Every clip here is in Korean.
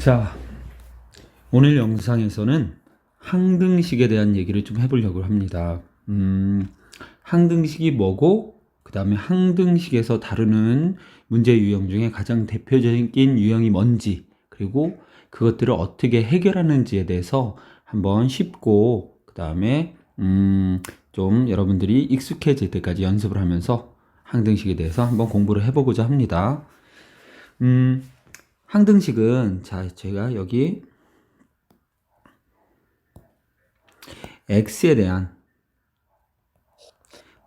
자, 오늘 영상에서는 항등식에 대한 얘기를 좀 해보려고 합니다. 항등식이 뭐고, 그 다음에 항등식에서 다루는 문제 유형 중에 가장 대표적인 유형이 뭔지, 그리고 그것들을 어떻게 해결하는지에 대해서 한번 쉽고, 그 다음에 좀 여러분들이 익숙해질 때까지 연습을 하면서 항등식에 대해서 한번 공부를 해보고자 합니다. 항등식은, 자, 제가 여기 x에 대한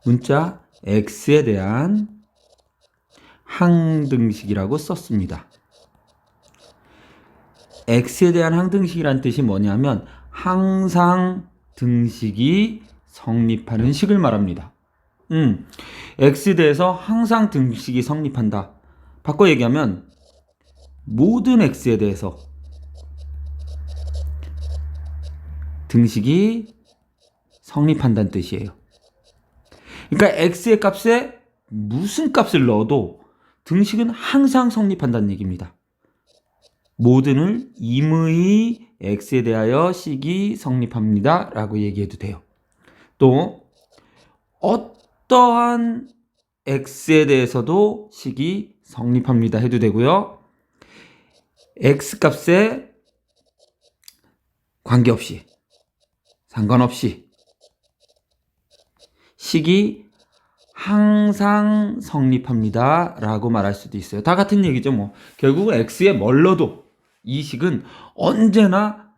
문자 x에 대한 항등식이라고 썼습니다. x에 대한 항등식이란 뜻이 뭐냐면 항상 등식이 성립하는 식을 말합니다. x에 대해서 항상 등식이 성립한다. 바꿔 얘기하면 모든 x에 대해서 등식이 성립한다는 뜻이에요. 그러니까 x의 값에 무슨 값을 넣어도 등식은 항상 성립한다는 얘기입니다. 모든을 임의 x에 대하여 식이 성립합니다 라고 얘기해도 돼요. 또 어떠한 x에 대해서도 식이 성립합니다 해도 되고요. x값에 관계없이, 상관없이 식이 항상 성립합니다 라고 말할 수도 있어요. 다 같은 얘기죠. 뭐 결국 x에 뭘 넣어도 이 식은 언제나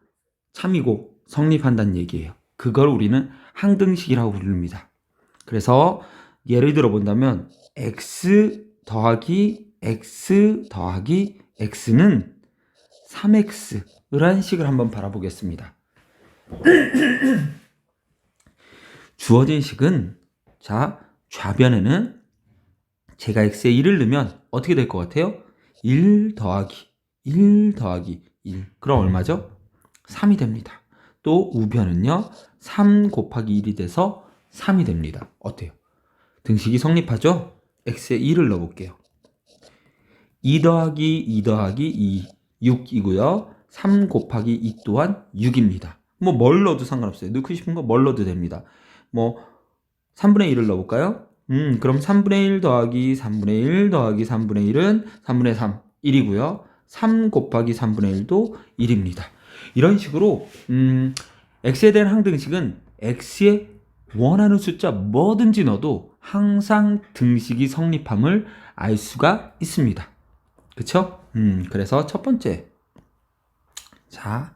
참이고 성립한다는 얘기예요. 그걸 우리는 항등식이라고 부릅니다. 그래서 예를 들어 본다면 x 더하기 x 더하기 x는 3x라는 식을 한번 바라보겠습니다. 주어진 식은, 자, 좌변에는 제가 x에 1을 넣으면 어떻게 될 것 같아요? 1 더하기 1 더하기 1. 그럼 얼마죠? 3이 됩니다. 또 우변은요, 3 곱하기 1이 돼서 3이 됩니다. 어때요? 등식이 성립하죠? x에 1을 넣어볼게요. 2 더하기 2 더하기 2, 6이고요. 3 곱하기 2 또한 6입니다. 뭐 뭘 넣어도 상관없어요. 넣고 싶은 거 뭘 넣어도 됩니다. 뭐 3분의 1을 넣어볼까요? 그럼 3분의 1 더하기 3분의 1 더하기 3분의 1은 3분의 3, 1이고요. 3 곱하기 3분의 1도 1입니다. 이런 식으로 x에 대한 항등식은 x에 원하는 숫자 뭐든지 넣어도 항상 등식이 성립함을 알 수가 있습니다. 그쵸? 그래서 첫 번째, 자,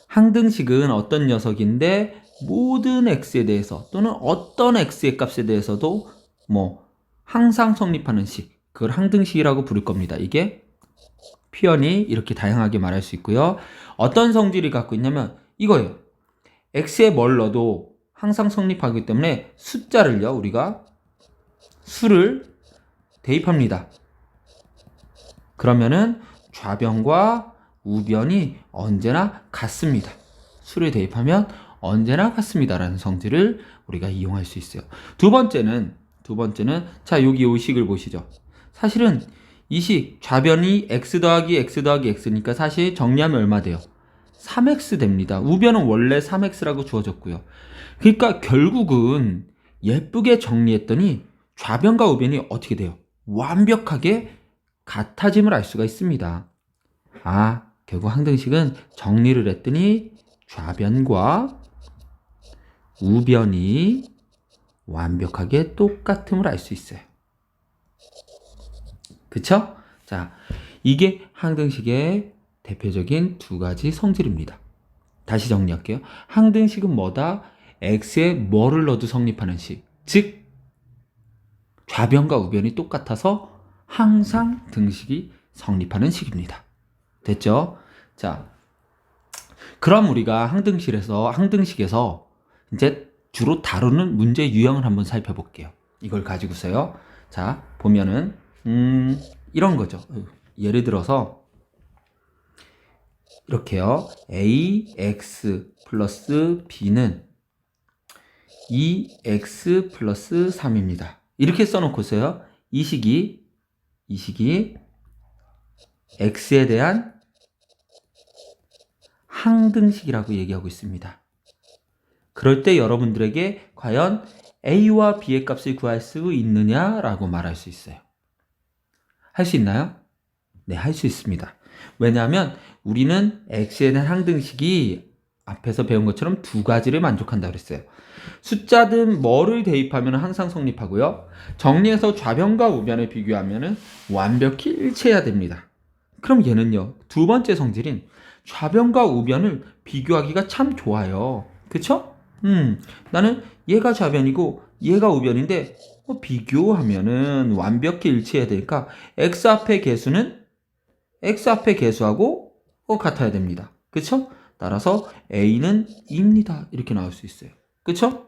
항등식은 어떤 녀석인데 모든 x에 대해서 또는 어떤 x의 값에 대해서도 뭐 항상 성립하는 식, 그걸 항등식이라고 부를 겁니다. 이게 표현이 이렇게 다양하게 말할 수 있고요. 어떤 성질이 갖고 있냐면 이거예요. x에 뭘 넣어도 항상 성립하기 때문에 숫자를요, 우리가 수를 대입합니다. 그러면은 좌변과 우변이 언제나 같습니다. 수를 대입하면 언제나 같습니다라는 성질을 우리가 이용할 수 있어요. 두 번째는 자, 여기 이 식을 보시죠. 사실은 이 식 좌변이 x 더하기 x 더하기 x니까 사실 정리하면 얼마 돼요? 3x 됩니다. 우변은 원래 3x라고 주어졌고요. 그러니까 결국은 예쁘게 정리했더니 좌변과 우변이 어떻게 돼요? 완벽하게 같아짐을 알 수가 있습니다. 아, 결국 항등식은 정리를 했더니 좌변과 우변이 완벽하게 똑같음을 알 수 있어요. 그쵸? 자, 이게 항등식의 대표적인 두 가지 성질입니다. 다시 정리할게요. 항등식은 뭐다? x에 뭐를 넣어도 성립하는 식. 즉, 좌변과 우변이 똑같아서 항상 등식이 성립하는 식입니다. 됐죠? 자, 그럼 우리가 항등식에서 이제 주로 다루는 문제 유형을 한번 살펴볼게요. 이걸 가지고서요. 자, 보면은 이런 거죠. 예를 들어서 이렇게요. ax 플러스 b는 2x 플러스 3입니다. 이렇게 써놓고서요. 이 식이 x에 대한 항등식이라고 얘기하고 있습니다. 그럴 때 여러분들에게 과연 a와 b의 값을 구할 수 있느냐라고 말할 수 있어요. 할 수 있나요? 네, 할 수 있습니다. 왜냐하면 우리는 x에 대한 항등식이 앞에서 배운 것처럼 두 가지를 만족한다고 그랬어요. 숫자든 뭐를 대입하면 항상 성립하고요. 정리해서 좌변과 우변을 비교하면 완벽히 일치해야 됩니다. 그럼 얘는요, 두 번째 성질인 좌변과 우변을 비교하기가 참 좋아요. 그쵸? 나는 얘가 좌변이고 얘가 우변인데 비교하면은 완벽히 일치해야 되니까 x 앞의 개수하고 같아야 됩니다. 그쵸? 따라서 a는 2입니다. 이렇게 나올 수 있어요. 그쵸?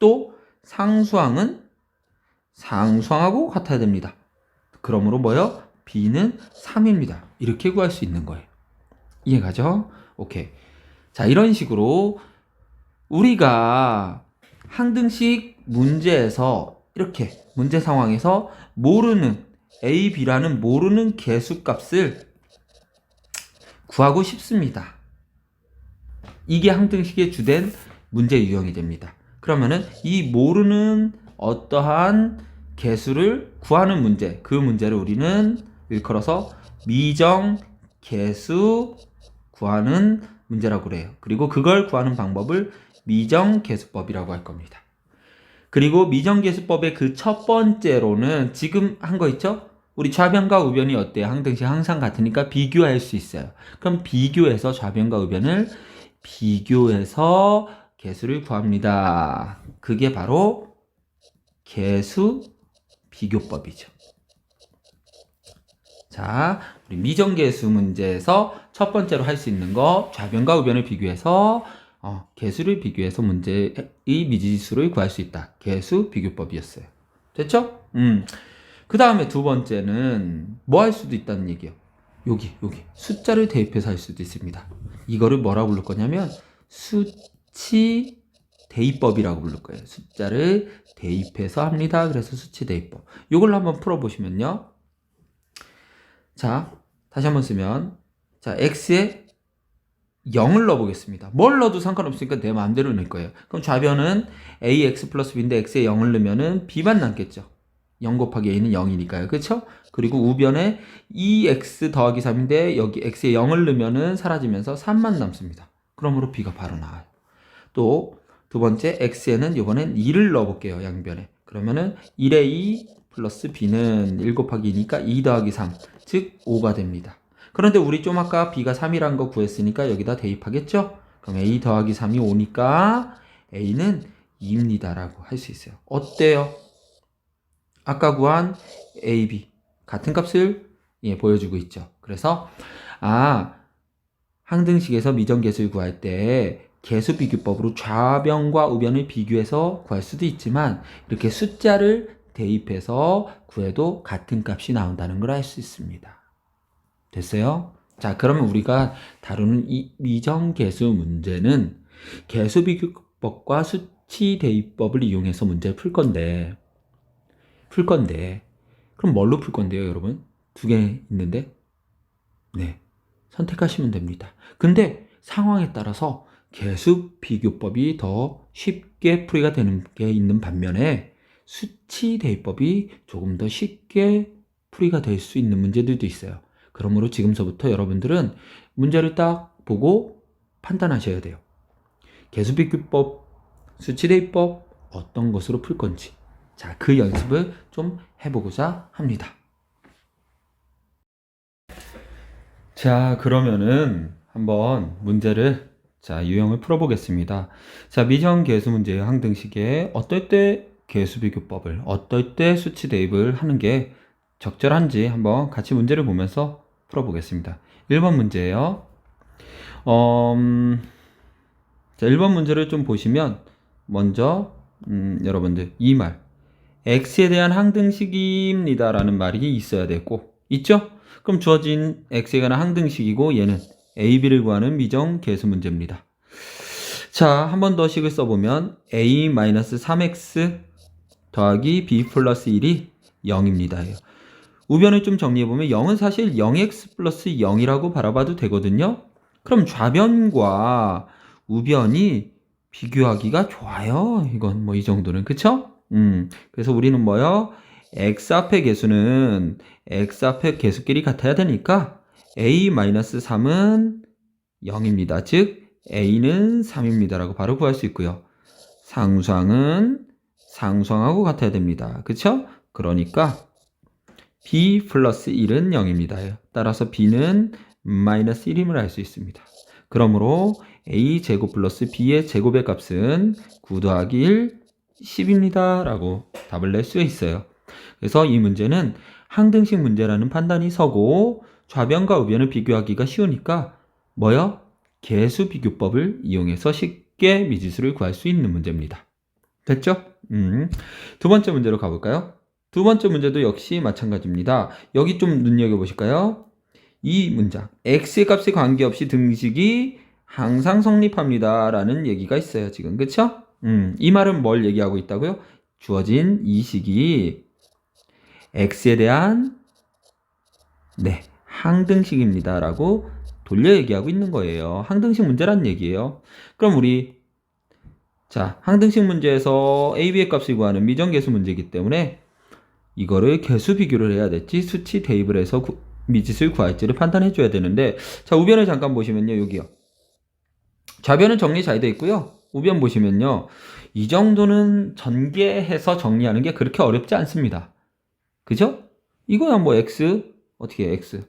또 상수항은 상수항하고 같아야 됩니다. 그러므로 뭐요? b는 3입니다. 이렇게 구할 수 있는 거예요. 이해가죠? 오케이. 자, 이런 식으로 우리가 항등식 문제에서 이렇게 문제 상황에서 모르는 a, b라는 모르는 개수값을 구하고 싶습니다. 이게 항등식의 주된 문제 유형이 됩니다. 그러면은 이 모르는 어떠한 개수를 구하는 문제, 그 문제를 우리는 일컬어서 미정 개수 구하는 문제라고 그래요. 그리고 그걸 구하는 방법을 미정계수법이라고 할 겁니다. 그리고 미정계수법의 그 첫 번째로는 지금 한 거 있죠? 우리 좌변과 우변이 어때요? 항등식 항상 같으니까 비교할 수 있어요. 그럼 비교해서 좌변과 우변을 비교해서 개수를 구합니다. 그게 바로 개수 비교법이죠. 자, 우리 미정계수 문제에서 첫 번째로 할 수 있는 거 좌변과 우변을 비교해서 개수를 비교해서 문제의 미지수를 구할 수 있다. 개수 비교법이었어요. 됐죠? 그 다음에 두 번째는 뭐 할 수도 있다는 얘기예요. 여기 숫자를 대입해서 할 수도 있습니다. 이거를 뭐라고 부를 거냐면 수치 대입법이라고 부를 거예요. 숫자를 대입해서 합니다. 그래서 수치 대입법. 이걸로 한번 풀어보시면요. 자, 다시 한번 쓰면 자, x에 0을 넣어보겠습니다. 뭘 넣어도 상관없으니까 내 마음대로 넣을 거예요. 그럼 좌변은 ax 플러스 b인데 x에 0을 넣으면은 b만 남겠죠. 0 곱하기 a는 0이니까요. 그렇죠? 그리고 우변에 2x 더하기 3인데 여기 x에 0을 넣으면은 사라지면서 3만 남습니다. 그러므로 b가 바로 나와요. 또 두 번째 x에는 이번엔 2를 넣어볼게요. 양변에. 그러면은 1에 2 플러스 b는 1 곱하기 2니까 2 더하기 3, 즉 5가 됩니다. 그런데 우리 좀 아까 b가 3이란 거 구했으니까 여기다 대입하겠죠? 그럼 a 더하기 3이 5니까 a는 2입니다 라고 할 수 있어요. 어때요? 아까 구한 a, b 같은 값을 보여주고 있죠. 그래서 항등식에서 미정계수를 구할 때 개수 비교법으로 좌변과 우변을 비교해서 구할 수도 있지만 이렇게 숫자를 대입해서 구해도 같은 값이 나온다는 걸 알 수 있습니다. 됐어요? 자, 그러면 우리가 다루는 이 미정계수 문제는 개수 비교법과 수치 대입법을 이용해서 문제를 풀 건데 그럼 뭘로 풀 건데요, 여러분? 두 개 있는데 네, 선택하시면 됩니다. 근데 상황에 따라서 개수 비교법이 더 쉽게 풀이가 되는 게 있는 반면에 수치 대입법이 조금 더 쉽게 풀이가 될 수 있는 문제들도 있어요. 그러므로 지금서부터 여러분들은 문제를 딱 보고 판단하셔야 돼요. 개수 비교법, 수치 대입법 어떤 것으로 풀 건지. 자, 그 연습을 좀 해보고자 합니다. 자, 그러면은 한번 문제를 유형을 풀어보겠습니다. 자, 미정계수 문제의 항등식에 어떨 때 개수 비교법을, 어떨 때 수치 대입을 하는 게 적절한지 한번 같이 문제를 보면서 풀어보겠습니다. 1번 문제예요. 자, 1번 문제를 좀 보시면 먼저 여러분들 이 말 x에 대한 항등식입니다 라는 말이 있어야 되고 있죠? 그럼 주어진 x에 관한 항등식이고 얘는 a, b를 구하는 미정계수 문제입니다. 자, 한 번 더 식을 써보면 a-3x 더하기 b 플러스 1이 0입니다. 우변을 좀 정리해보면 0은 사실 0x 플러스 0이라고 바라봐도 되거든요. 그럼 좌변과 우변이 비교하기가 좋아요. 이건 뭐 이 정도는 그쵸? 그래서 우리는 뭐요? x 앞의 개수는 x 앞의 개수끼리 같아야 되니까 a-3은 0입니다. 즉 a는 3입니다. 라고 바로 구할 수 있고요. 상수항은 상수항하고 같아야 됩니다. 그쵸? 그러니까 b 플러스 1은 0입니다. 따라서 b는 마이너스 1임을 알 수 있습니다. 그러므로 a제곱 플러스 b의 제곱의 값은 9 더하기 1, 10입니다. 라고 답을 낼 수 있어요. 그래서 이 문제는 항등식 문제라는 판단이 서고 좌변과 우변을 비교하기가 쉬우니까 뭐요? 개수 비교법을 이용해서 쉽게 미지수를 구할 수 있는 문제입니다. 됐죠? 두 번째 문제로 가볼까요? 두 번째 문제도 역시 마찬가지입니다. 여기 좀 눈여겨보실까요? 이 문장, x의 값에 관계없이 등식이 항상 성립합니다. 라는 얘기가 있어요. 지금 그쵸? 이 말은 뭘 얘기하고 있다고요? 주어진 이 식이 x에 대한 항등식입니다. 라고 돌려 얘기하고 있는 거예요. 항등식 문제란 얘기예요. 그럼 우리 항등식 문제에서 a, b의 값을 구하는 미정계수 문제이기 때문에 이거를 개수 비교를 해야 될지 수치 대입을 해서 미지수를 구할지를 판단해 줘야 되는데 우변을 잠깐 보시면요. 여기요. 좌변은 정리 잘 돼 있고요. 우변 보시면요. 이 정도는 전개해서 정리하는 게 그렇게 어렵지 않습니다. 그죠? 이거야 뭐 x 어떻게 해? x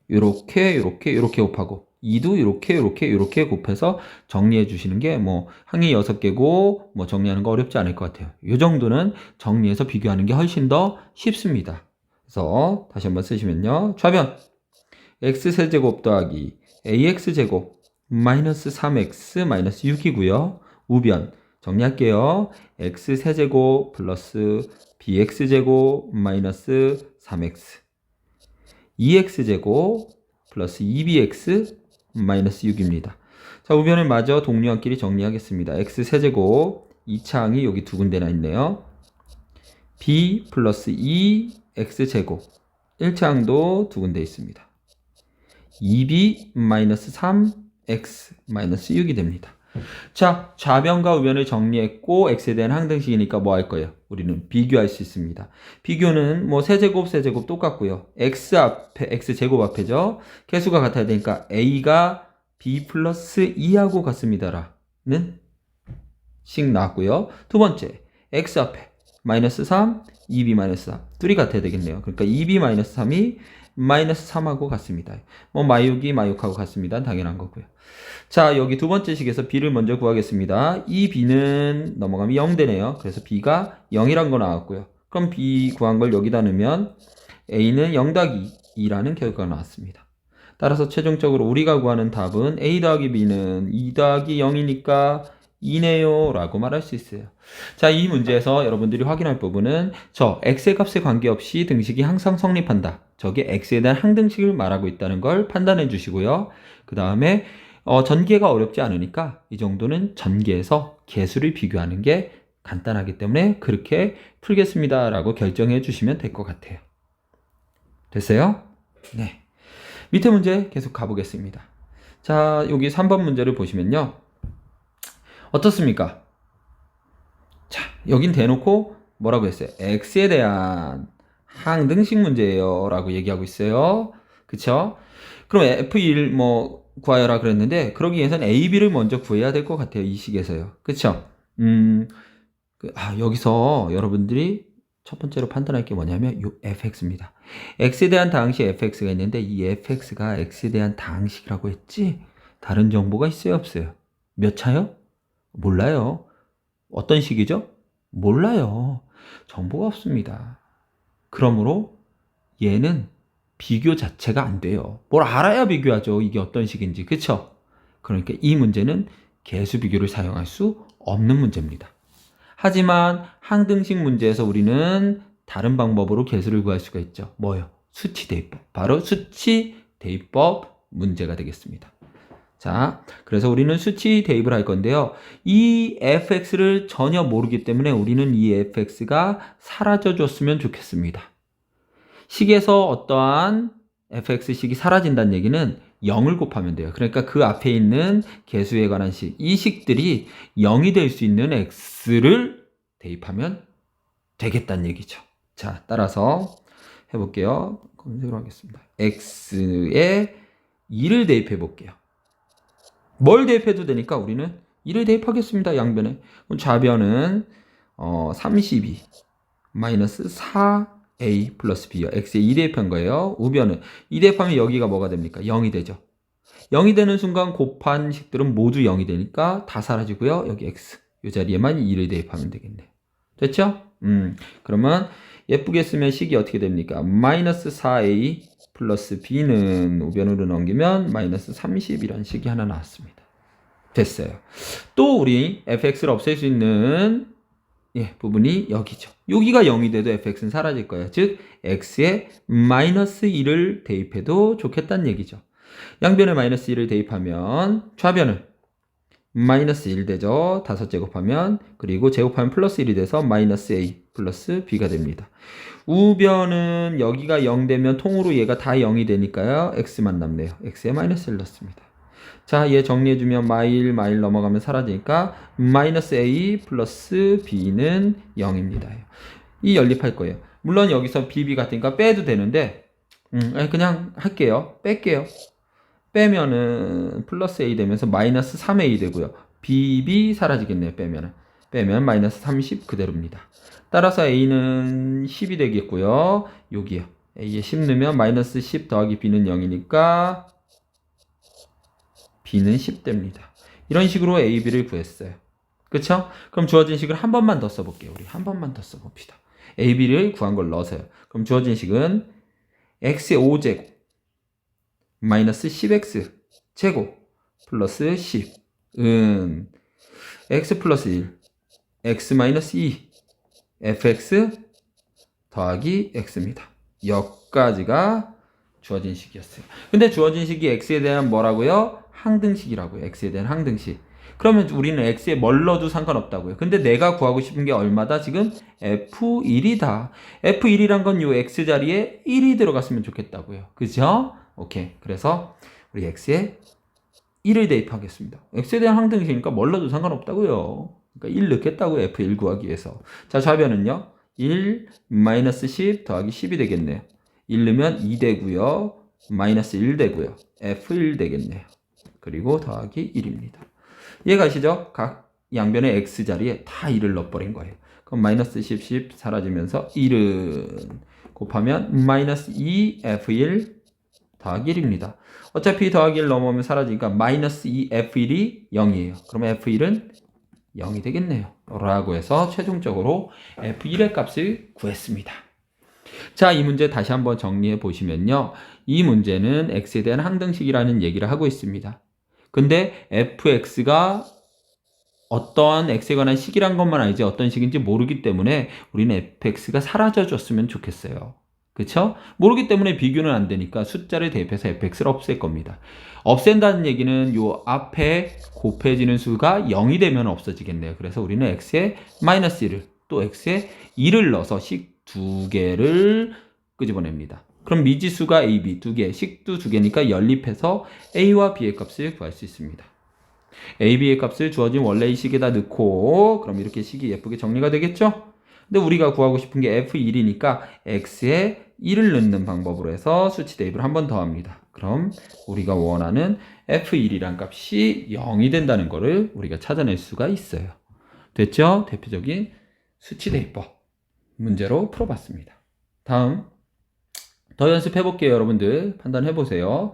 요렇게 곱하고 2도 요렇게 곱해서 정리해 주시는 게 뭐 항이 6개고 뭐 정리하는 거 어렵지 않을 것 같아요. 이 정도는 정리해서 비교하는 게 훨씬 더 쉽습니다. 그래서 다시 한번 쓰시면요. 좌변 x세제곱 더하기 ax제곱 마이너스 3x 마이너스 6이고요. 우변 정리할게요. x세제곱 플러스 bx제곱 마이너스 3x 2x제곱 플러스 2bx 마이너스 6입니다. 우변을 마저 동료항끼리 정리하겠습니다. x세제곱 2차항이 여기 두 군데나 있네요. b 플러스 2x제곱 1차항도 두 군데 있습니다. 2b 마이너스 3x 마이너스 6이 됩니다. 좌변과 우변을 정리했고 x에 대한 항등식이니까 뭐 할 거예요? 우리는 비교할 수 있습니다. 비교는 뭐 세제곱 똑같고요. x제곱 앞에죠. 개수가 같아야 되니까 a가 b 플러스 2하고 같습니다. 라는 식 나왔고요. 두 번째 x 앞에 마이너스 3, 2b 마이너스 3 둘이 같아야 되겠네요. 그러니까 2b 마이너스 3이 마이너스 3하고 같습니다. 뭐 마육이 마육하고 같습니다. 당연한 거고요. 여기 두 번째 식에서 b를 먼저 구하겠습니다. 이 b는 넘어가면 0 되네요. 그래서 b가 0이란 거 나왔고요. 그럼 b 구한 걸 여기다 넣으면 a는 0 더하기 2라는 결과가 나왔습니다. 따라서 최종적으로 우리가 구하는 답은 a 더하기 b는 2 더하기 0이니까 2네요 라고 말할 수 있어요. 이 문제에서 여러분들이 확인할 부분은 x의 값에 관계없이 등식이 항상 성립한다. 저게 x에 대한 항등식을 말하고 있다는 걸 판단해 주시고요. 그 다음에 전개가 어렵지 않으니까 이 정도는 전개해서 개수를 비교하는 게 간단하기 때문에 그렇게 풀겠습니다 라고 결정해 주시면 될 것 같아요. 됐어요? 네. 밑에 문제 계속 가보겠습니다. 여기 3번 문제를 보시면요. 어떻습니까? 여긴 대놓고 뭐라고 했어요? x에 대한 항등식 문제예요 라고 얘기하고 있어요. 그쵸? 그럼 f1 구하여라 그랬는데 그러기 위해서는 a, b를 먼저 구해야 될 것 같아요. 이 식에서요. 그쵸? 여기서 여러분들이 첫 번째로 판단할 게 뭐냐면 요 fx입니다. x에 대한 다항식 fx가 있는데 이 fx가 x에 대한 다항식이라고 했지? 다른 정보가 있어요? 없어요? 몇 차요? 몰라요. 어떤 식이죠? 몰라요. 정보가 없습니다. 그러므로 얘는 비교 자체가 안 돼요. 뭘 알아야 비교하죠. 이게 어떤 식인지. 그쵸? 그러니까 이 문제는 개수 비교를 사용할 수 없는 문제입니다. 하지만 항등식 문제에서 우리는 다른 방법으로 개수를 구할 수가 있죠. 뭐요? 수치 대입법. 바로 수치 대입법 문제가 되겠습니다. 그래서 우리는 수치 대입을 할 건데요. 이 fx를 전혀 모르기 때문에 우리는 이 fx가 사라져 줬으면 좋겠습니다. 식에서 어떠한 fx식이 사라진다는 얘기는 0을 곱하면 돼요. 그러니까 그 앞에 있는 개수에 관한 식, 이 식들이 0이 될 수 있는 x를 대입하면 되겠다는 얘기죠. 자, 따라서 해볼게요. 검색을 하겠습니다. x에 2를 대입해 볼게요. 뭘 대입해도 되니까 우리는 2를 대입하겠습니다. 양변에. 그럼 좌변은 32 마이너스 4a 플러스 b요. x에 2 대입한 거예요. 우변은 2 대입하면 여기가 뭐가 됩니까? 0이 되죠. 0이 되는 순간 곱한 식들은 모두 0이 되니까 다 사라지고요. 여기 x 이 자리에만 2를 대입하면 되겠네요. 됐죠? 그러면 예쁘게 쓰면 식이 어떻게 됩니까? 마이너스 4a 플러스 b는 우변으로 넘기면 마이너스 30이라는 식이 하나 나왔습니다. 됐어요. 또 우리 fx를 없앨 수 있는 부분이 여기죠. 여기가 0이 돼도 fx는 사라질 거예요. 즉 x에 마이너스 1을 대입해도 좋겠다는 얘기죠. 양변에 마이너스 1을 대입하면 좌변은 마이너스 1 되죠. 5제곱하면 그리고 제곱하면 플러스 1이 돼서 마이너스 a 플러스 b가 됩니다. 우변은 여기가 0 되면 통으로 얘가 다 0이 되니까요. x만 남네요. x에 마이너스 1 넣습니다. 자, 얘 정리해주면 마일 넘어가면 사라지니까 마이너스 a 플러스 b는 0입니다. 이 연립할 거예요. 물론 여기서 bb 같으니까 빼도 되는데 그냥 할게요. 뺄게요. 빼면은 플러스 a 되면서 마이너스 3a 되고요. bb 사라지겠네요. 빼면 마이너스 30 그대로입니다. 따라서 a는 10이 되겠고요. 여기요. a에 10 넣으면 마이너스 10 더하기 b는 0이니까 b는 10 됩니다. 이런 식으로 a, b를 구했어요. 그쵸? 그럼 주어진 식을 한 번만 더 써볼게요. 우리 한 번만 더 써봅시다. a, b를 구한 걸 넣어서요. 그럼 주어진 식은 x의 5제곱 마이너스 10x 제곱 플러스 10은 x 플러스 1 x 마이너스 2 fx 더하기 x입니다. 여기까지가 주어진 식이었어요. 근데 주어진 식이 x에 대한 뭐라고요? 항등식이라고요. x에 대한 항등식. 그러면 우리는 x에 뭘 넣어도 상관없다고요. 근데 내가 구하고 싶은 게 얼마다? 지금 f1이다. f1이란 건 요 x 자리에 1이 들어갔으면 좋겠다고요. 그죠? 오케이. 그래서 우리 x에 1을 대입하겠습니다. x에 대한 항등식이니까 뭘 넣어도 상관없다고요. 그러니까 1 넣겠다고요. f1 구하기 위해서. 자, 좌변은요. 1 마이너스 10 더하기 10이 되겠네요. 1 넣으면 2 되고요. 마이너스 1 되고요. f1 되겠네요. 그리고 더하기 1입니다. 이해가시죠? 각 양변의 x 자리에 다 1을 넣어버린 거예요. 그럼 마이너스 10 사라지면서 1은 곱하면 마이너스 2f1 더하기 1입니다. 어차피 더하기 1 넘어오면 사라지니까 마이너스 2f1이 0이에요. 그러면 f1은 0이 되겠네요. 라고 해서 최종적으로 f1의 값을 구했습니다. 자, 이 문제 다시 한번 정리해 보시면요. 이 문제는 x에 대한 항등식이라는 얘기를 하고 있습니다. 근데 fx가 어떠한 x에 관한 식이란 것만 알지 어떤 식인지 모르기 때문에 우리는 fx가 사라져 줬으면 좋겠어요. 그쵸? 모르기 때문에 비교는 안 되니까 숫자를 대입해서 fx를 없앨 겁니다. 없앤다는 얘기는 요 앞에 곱해지는 수가 0이 되면 없어지겠네요. 그래서 우리는 x에 마이너스 1을 또 x에 2를 넣어서 식 두 개를 끄집어냅니다. 그럼 미지수가 a, b 두 개, 식도 두 개니까 연립해서 a와 b의 값을 구할 수 있습니다. a, b의 값을 주어진 원래의 식에다 넣고 그럼 이렇게 식이 예쁘게 정리가 되겠죠? 근데 우리가 구하고 싶은 게 f1이니까 x에 1을 넣는 방법으로 해서 수치 대입을 한 번 더 합니다. 그럼 우리가 원하는 f1이란 값이 0이 된다는 것을 우리가 찾아낼 수가 있어요. 됐죠? 대표적인 수치 대입법 문제로 풀어봤습니다. 다음 더 연습해 볼게요. 여러분들 판단해 보세요.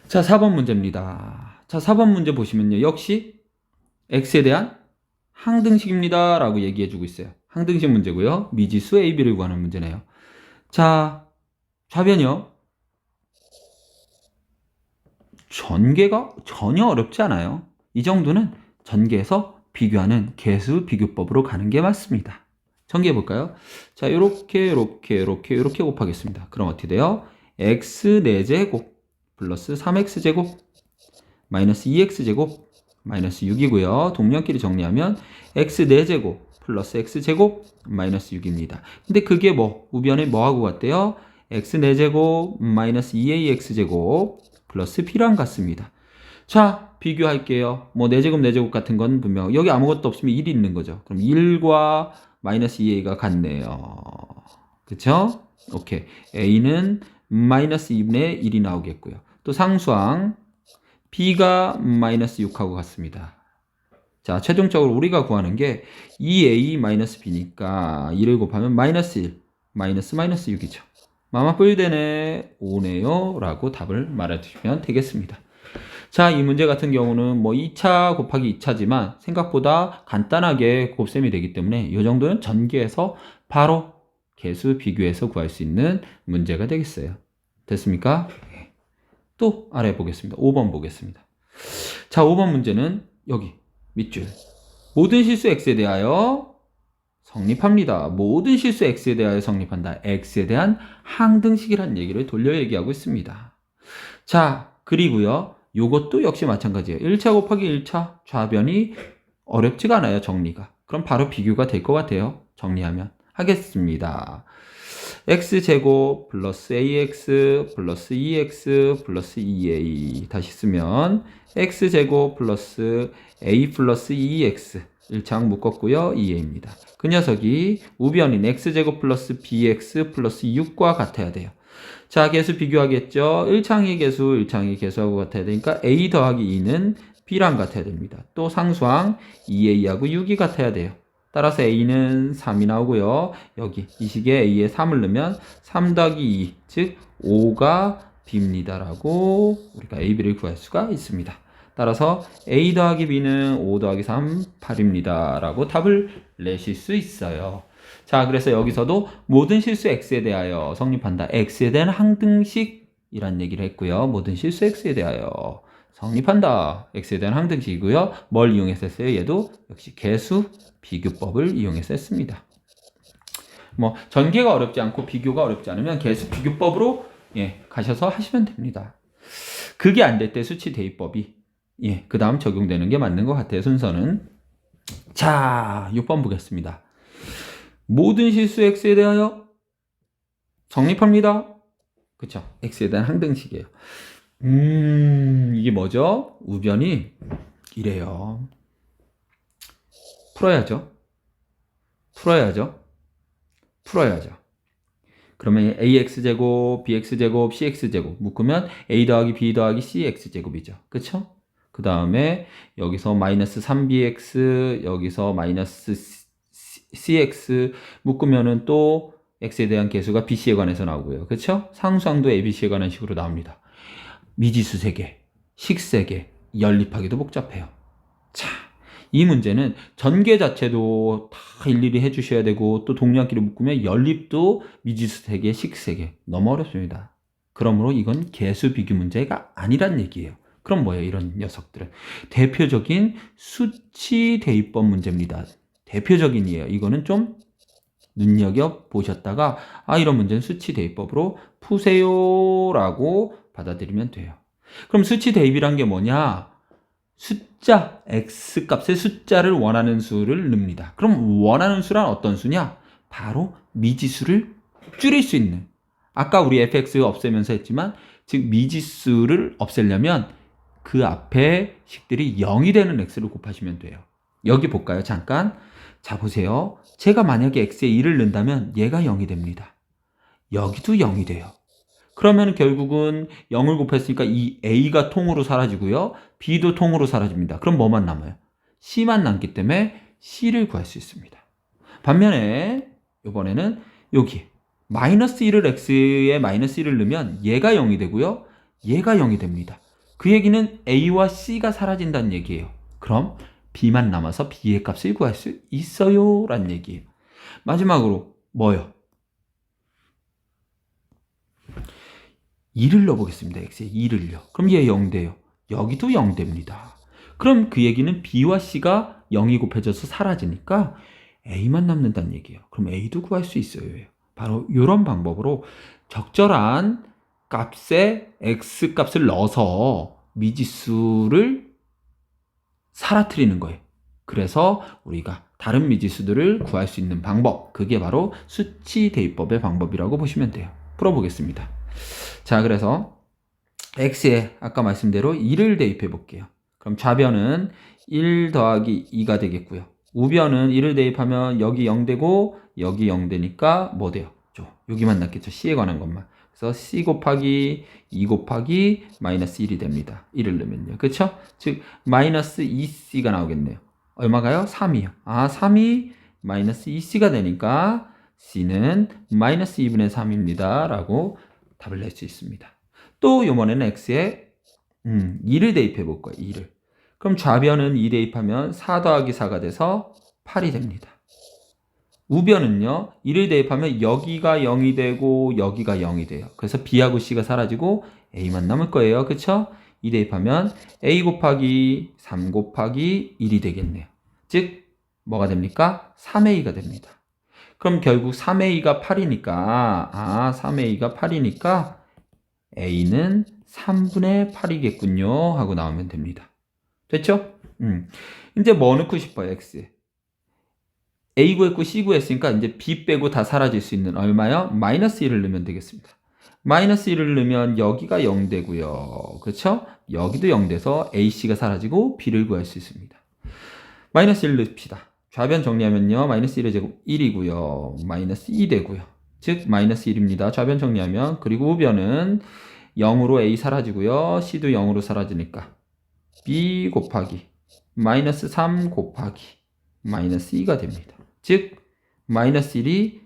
자, 4번 문제입니다. 자, 4번 문제 보시면요. 역시 x에 대한 항등식입니다 라고 얘기해 주고 있어요. 항등식 문제고요. 미지수 a, b를 구하는 문제네요. 자, 좌변이요. 전개가 전혀 어렵지 않아요. 이 정도는 전개해서 비교하는 개수 비교법으로 가는 게 맞습니다. 전개해 볼까요? 자, 요렇게 곱하겠습니다. 그럼 어떻게 돼요? x 4제곱 플러스 3x제곱 마이너스 2x제곱 마이너스 6이고요. 동량끼리 정리하면 x 4제곱 플러스 x제곱 마이너스 6입니다. 근데 그게 우변에 뭐하고 같대요? x 4제곱 마이너스 2ax제곱 플러스 b랑 같습니다. 자, 비교할게요. 뭐 4제곱 4제곱 같은 건 분명 여기 아무것도 없으면 1이 있는 거죠. 그럼 1과 마이너스 2a가 같네요. 그쵸? 오케이. a는 마이너스 2분의 1이 나오겠고요. 또 상수항 b가 마이너스 6하고 같습니다. 자, 최종적으로 우리가 구하는 게 2a 마이너스 b니까 2를 곱하면 마이너스 1 마이너스 6이죠. 마마뿔 되네 5네요 라고 답을 말해주시면 되겠습니다. 자, 이 문제 같은 경우는 뭐 2차 곱하기 2차지만 생각보다 간단하게 곱셈이 되기 때문에 이 정도는 전개해서 바로 개수 비교해서 구할 수 있는 문제가 되겠어요. 됐습니까? 또 아래 보겠습니다. 5번 보겠습니다. 자, 5번 문제는 여기 밑줄. 모든 실수 x에 대하여 성립합니다. 모든 실수 x에 대하여 성립한다. x에 대한 항등식이라는 얘기를 돌려 얘기하고 있습니다. 자, 그리고요. 요것도 역시 마찬가지예요. 1차 곱하기 1차 좌변이 어렵지가 않아요. 정리가. 그럼 바로 비교가 될 것 같아요. 정리하면. 하겠습니다. x제곱 플러스 ax 플러스 2x 플러스 2a 다시 쓰면 x제곱 플러스 a 플러스 2x 1창 묶었고요. 2a입니다. 그 녀석이 우변인 x제곱 플러스 bx 플러스 6과 같아야 돼요. 자, 개수 비교하겠죠. 1창의 개수, 1창의 개수하고 같아야 되니까 a 더하기 2는 b랑 같아야 됩니다. 또 상수항 2a하고 6이 같아야 돼요. 따라서 a는 3이 나오고요. 여기 이 식에 a에 3을 넣으면 3 더하기 2, 즉 5가 b입니다. 라고 우리가 a, b를 구할 수가 있습니다. 따라서 a 더하기 b는 5 더하기 3, 8입니다. 라고 답을 내실 수 있어요. 자, 그래서 여기서도 모든 실수 x에 대하여 성립한다. x에 대한 항등식이란 얘기를 했고요. 모든 실수 x에 대하여 성립한다. x에 대한 항등식이고요. 뭘 이용해서 했어요? 얘도 역시 개수 비교법을 이용해서 했습니다. 뭐 전개가 어렵지 않고 비교가 어렵지 않으면 개수 비교법으로 가셔서 하시면 됩니다. 그게 안 될 때 수치 대입법이 그 다음 적용되는 게 맞는 것 같아요. 순서는. 자, 6번 보겠습니다. 모든 실수 x에 대하여 성립합니다. 그쵸? x에 대한 항등식이에요. 이게 뭐죠? 우변이 이래요. 풀어야죠. 그러면 ax제곱, bx제곱, cx제곱 묶으면 a 더하기 b 더하기 cx제곱이죠. 그쵸? 그 다음에 여기서 마이너스 3bx, 여기서 마이너스 cx 묶으면은 또 x에 대한 개수가 bc에 관해서 나오고요. 그쵸? 상수항도 abc에 관한 식으로 나옵니다. 미지수 3개, 식 3개, 연립하기도 복잡해요. 자, 이 문제는 전개 자체도 다 일일이 해주셔야 되고 또 동량끼리 묶으면 연립도 미지수 3개, 식 3개 너무 어렵습니다. 그러므로 이건 개수 비교 문제가 아니란 얘기예요. 그럼 뭐예요? 이런 녀석들은 대표적인 수치 대입법 문제입니다. 대표적인이에요. 이거는 좀 눈여겨보셨다가 이런 문제는 수치 대입법으로 푸세요 라고 받아들이면 돼요. 그럼 수치 대입이란 게 뭐냐? 숫자, x값의 숫자를 원하는 수를 넣습니다. 그럼 원하는 수란 어떤 수냐? 바로 미지수를 줄일 수 있는. 아까 우리 fx 없애면서 했지만 즉 미지수를 없애려면 그 앞에 식들이 0이 되는 x를 곱하시면 돼요. 여기 볼까요? 잠깐. 자, 보세요. 제가 만약에 x에 1을 넣는다면 얘가 0이 됩니다. 여기도 0이 돼요. 그러면 결국은 0을 곱했으니까 이 a가 통으로 사라지고요. b도 통으로 사라집니다. 그럼 뭐만 남아요? c만 남기 때문에 c를 구할 수 있습니다. 반면에 이번에는 여기 마이너스 1을 x에 마이너스 1을 넣으면 얘가 0이 되고요. 얘가 0이 됩니다. 그 얘기는 a와 c가 사라진다는 얘기예요. 그럼 b만 남아서 b의 값을 구할 수 있어요 라는 얘기예요. 마지막으로 뭐요? 2를 넣어보겠습니다. x에 2를요. 그럼 얘 0 돼요. 여기도 0 됩니다. 그럼 그 얘기는 b와 c가 0이 곱해져서 사라지니까 a만 남는다는 얘기예요. 그럼 a도 구할 수 있어요. 바로 이런 방법으로 적절한 값에 x 값을 넣어서 미지수를 사라뜨리는 거예요. 그래서 우리가 다른 미지수들을 구할 수 있는 방법, 그게 바로 수치 대입법의 방법이라고 보시면 돼요. 풀어보겠습니다. 자, 그래서 x에 아까 말씀대로 2를 대입해 볼게요. 그럼 좌변은 1 더하기 2가 되겠고요. 우변은 1을 대입하면 여기 0 되고 여기 0 되니까 뭐 돼요? 여기만 남겠죠. c에 관한 것만. 그래서 c 곱하기 2 곱하기 마이너스 1이 됩니다. 1을 넣으면요. 그렇죠? 즉 마이너스 2c가 나오겠네요. 얼마가요? 3이요. 3이 마이너스 2c가 되니까 c는 마이너스 2분의 3입니다. 라고 답을 낼 수 있습니다. 또 이번에는 x에 2를 대입해 볼 거예요. 2를. 그럼 좌변은 2 대입하면 4 더하기 4가 돼서 8이 됩니다. 우변은요. 2를 대입하면 여기가 0이 되고 여기가 0이 돼요. 그래서 b하고 c가 사라지고 a만 남을 거예요. 그쵸? 2 대입하면 a 곱하기 3 곱하기 1이 되겠네요. 즉 뭐가 됩니까? 3a가 됩니다. 그럼 결국 3a가 8이니까 3a가 8이니까 a는 3분의 8이겠군요 하고 나오면 됩니다. 됐죠? 이제 뭐 넣고 싶어요? x에. a 구했고 c 구했으니까 이제 b 빼고 다 사라질 수 있는 얼마요? 마이너스 1을 넣으면 되겠습니다. 마이너스 1을 넣으면 여기가 0 되고요. 그렇죠? 여기도 0 돼서 ac가 사라지고 b를 구할 수 있습니다. 마이너스 1 넣읍시다. 좌변 정리하면요. 마이너스 1의 제곱 1이고요. 마이너스 2 되고요. 즉 마이너스 1입니다. 좌변 정리하면. 그리고 우변은 0으로 a 사라지고요. c도 0으로 사라지니까 b 곱하기 마이너스 3 곱하기 마이너스 2가 됩니다. 즉 마이너스 1이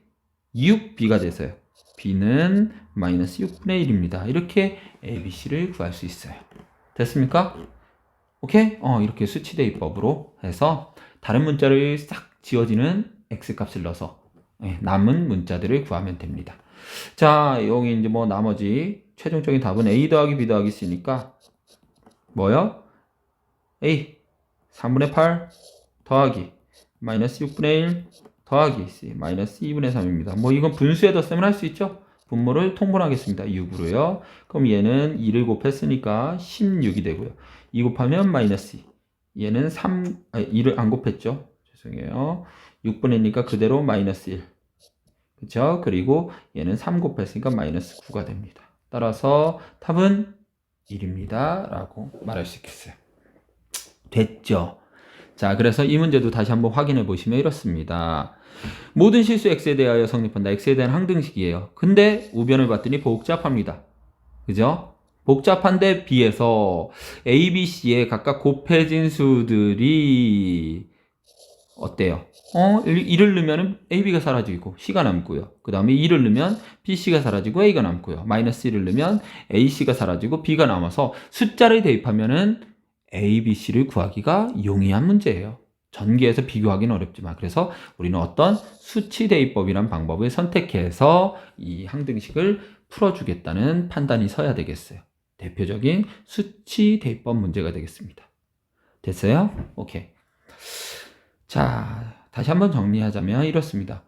6b가 돼서요. b는 마이너스 6분의 1입니다. 이렇게 a, b, c를 구할 수 있어요. 됐습니까? 오케이? 이렇게 수치대입법으로 해서 다른 문자를 싹 지워지는 x값을 넣어서 남은 문자들을 구하면 됩니다. 자, 여기 이제 뭐 나머지 최종적인 답은 a 더하기 b 더하기 c니까 뭐요? a 3분의 8 더하기 마이너스 6분의 1 더하기 c 마이너스 2분의 3입니다. 뭐 이건 분수에다 쓰면 할 수 있죠? 분모를 통분하겠습니다. 6으로요. 그럼 얘는 2를 곱했으니까 16이 되고요. 2 곱하면 마이너스 2. 얘는 2를 안 곱했죠? 죄송해요. 6분의 1이니까 그대로 마이너스 1. 그쵸? 그리고 얘는 3 곱했으니까 마이너스 9가 됩니다. 따라서 답은 1입니다. 라고 말할 수 있겠어요. 됐죠? 자, 그래서 이 문제도 다시 한번 확인해 보시면 이렇습니다. 모든 실수 x에 대하여 성립한다. x에 대한 항등식이에요. 근데 우변을 봤더니 복잡합니다. 그죠? 복잡한데 비해서 a, b, c에 각각 곱해진 수들이 어때요? 1을 넣으면 a, b가 사라지고 c가 남고요. 그 다음에 2를 넣으면 b, c가 사라지고 a가 남고요. 마이너스 1을 넣으면 a, c가 사라지고 b가 남아서 숫자를 대입하면은 a, b, c를 구하기가 용이한 문제예요. 전개해서 비교하기는 어렵지만 그래서 우리는 어떤 수치 대입법이란 방법을 선택해서 이 항등식을 풀어주겠다는 판단이 서야 되겠어요. 대표적인 수치 대입법 문제가 되겠습니다. 됐어요? 오케이. 자, 다시 한번 정리하자면 이렇습니다.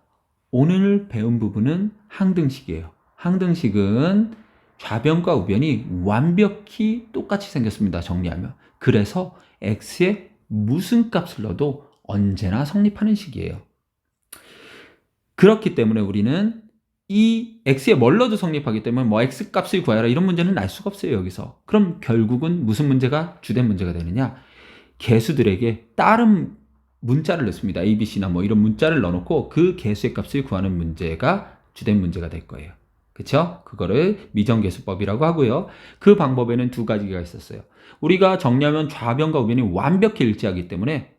오늘 배운 부분은 항등식이에요. 항등식은 좌변과 우변이 완벽히 똑같이 생겼습니다. 정리하면. 그래서 x에 무슨 값을 넣어도 언제나 성립하는 식이에요. 그렇기 때문에 우리는 이 x에 뭘 넣어도 성립하기 때문에 뭐 x 값을 구하라 이런 문제는 날 수가 없어요. 여기서. 그럼 결국은 무슨 문제가 주된 문제가 되느냐? 개수들에게 다른 문자를 넣습니다. a, b, c나 뭐 이런 문자를 넣어놓고 그 개수의 값을 구하는 문제가 주된 문제가 될 거예요. 그쵸? 그거를 미정계수법이라고 하고요. 그 방법에는 두 가지가 있었어요. 우리가 정리하면 좌변과 우변이 완벽히 일치하기 때문에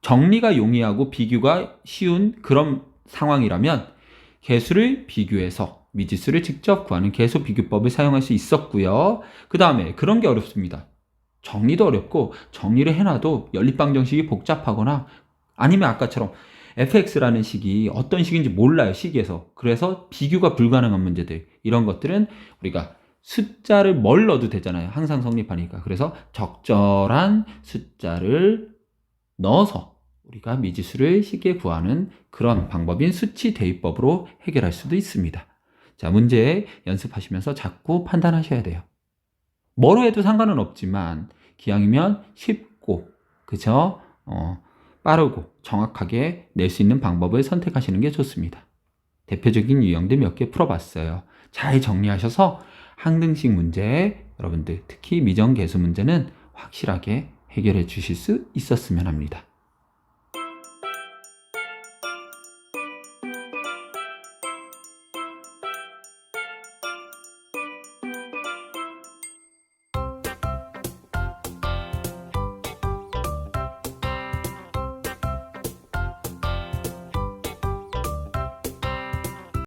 정리가 용이하고 비교가 쉬운 그런 상황이라면 개수를 비교해서 미지수를 직접 구하는 개수 비교법을 사용할 수 있었고요. 그 다음에 그런 게 어렵습니다. 정리도 어렵고 정리를 해놔도 연립방정식이 복잡하거나 아니면 아까처럼 fx라는 식이 어떤 식인지 몰라요. 식에서. 그래서 비교가 불가능한 문제들 이런 것들은 우리가 숫자를 뭘 넣어도 되잖아요. 항상 성립하니까. 그래서 적절한 숫자를 넣어서 우리가 미지수를 쉽게 구하는 그런 방법인 수치 대입법으로 해결할 수도 있습니다. 자, 문제 연습하시면서 자꾸 판단하셔야 돼요. 뭐로 해도 상관은 없지만 기왕이면 쉽고 그죠? 빠르고 정확하게 낼 수 있는 방법을 선택하시는 게 좋습니다. 대표적인 유형들 몇 개 풀어봤어요. 잘 정리하셔서 항등식 문제 여러분들 특히 미정계수 문제는 확실하게 해결해 주실 수 있었으면 합니다.